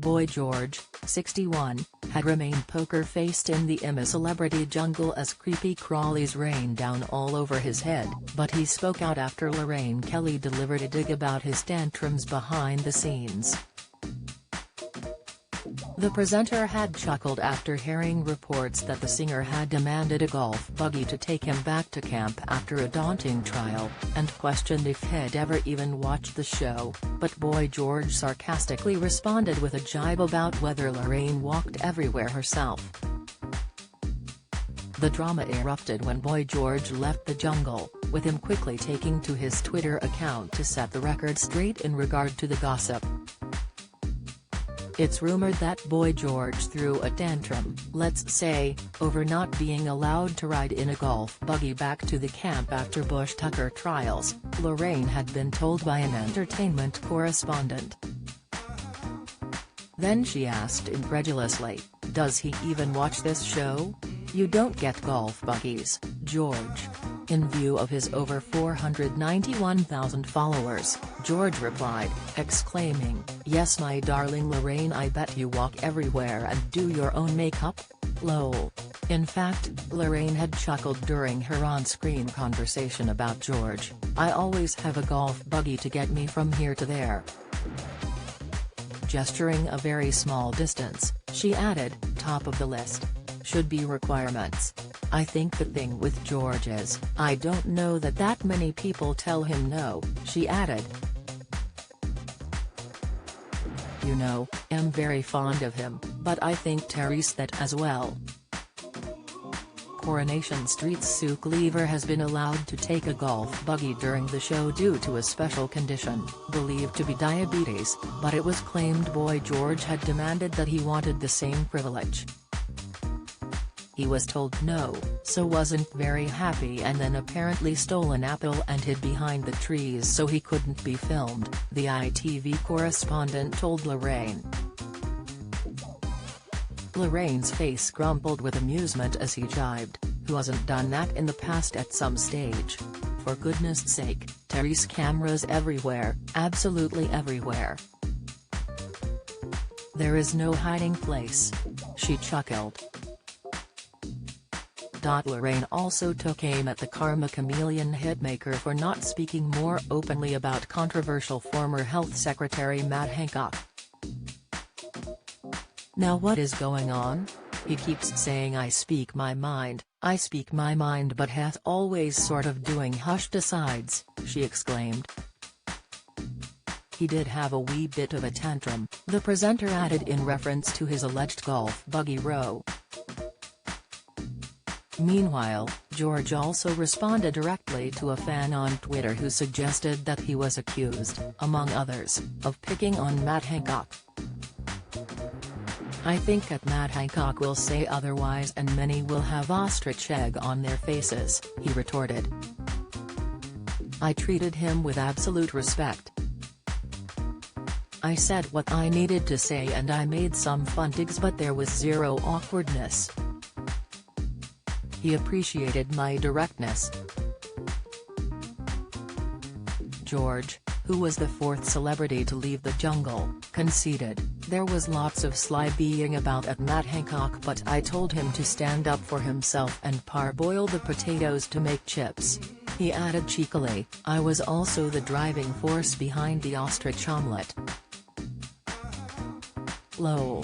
Boy George, 61, had remained poker-faced in the celebrity jungle as creepy crawlies rained down all over his head, but he spoke out after Lorraine Kelly delivered a dig about his tantrums behind the scenes. The presenter had chuckled after hearing reports that the singer had demanded a golf buggy to take him back to camp after a daunting trial, and questioned if he'd ever even watched the show, but Boy George sarcastically responded with a jibe about whether Lorraine walked everywhere herself. The drama erupted when Boy George left the jungle, with him quickly taking to his Twitter account to set the record straight in regard to the gossip. It's rumored that Boy George threw a tantrum, let's say, over not being allowed to ride in a golf buggy back to the camp after Bush Tucker trials, Lorraine had been told by an entertainment correspondent. Then she asked incredulously, "Does he even watch this show? You don't get golf buggies, George." In view of his over 491,000 followers, George replied, exclaiming, "Yes my darling Lorraine, I bet you walk everywhere and do your own makeup? Lol." In fact, Lorraine had chuckled during her on-screen conversation about George, "I always have a golf buggy to get me from here to there." Gesturing a very small distance, she added, "Top of the list. Should be requirements. I think the thing with George is, I don't know that many people tell him no," she added. "You know, I'm very fond of him, but I think Terry's that as well." Coronation Street's Sue Cleaver has been allowed to take a golf buggy during the show due to a special condition, believed to be diabetes, but it was claimed Boy George had demanded that he wanted the same privilege. He was told no, so wasn't very happy and then apparently stole an apple and hid behind the trees so he couldn't be filmed, the ITV correspondent told Lorraine. Lorraine's face crumpled with amusement as he jibed, "Who hasn't done that in the past at some stage? For goodness sake, Terry's cameras everywhere, absolutely everywhere. There is no hiding place," she chuckled. Lorraine also took aim at the Karma Chameleon hitmaker for not speaking more openly about controversial former Health Secretary Matt Hancock. "Now what is going on? He keeps saying I speak my mind, but hath always sort of doing hushed asides," she exclaimed. "He did have a wee bit of a tantrum," the presenter added in reference to his alleged golf buggy row. Meanwhile, George also responded directly to a fan on Twitter who suggested that he was accused, among others, of picking on Matt Hancock. "I think that Matt Hancock will say otherwise and many will have ostrich egg on their faces," he retorted. "I treated him with absolute respect. I said what I needed to say and I made some fun digs but there was zero awkwardness. He appreciated my directness." George, who was the fourth celebrity to leave the jungle, conceded, "There was lots of sly being about at Matt Hancock but I told him to stand up for himself and parboil the potatoes to make chips." He added cheekily, "I was also the driving force behind the ostrich omelette. Lol."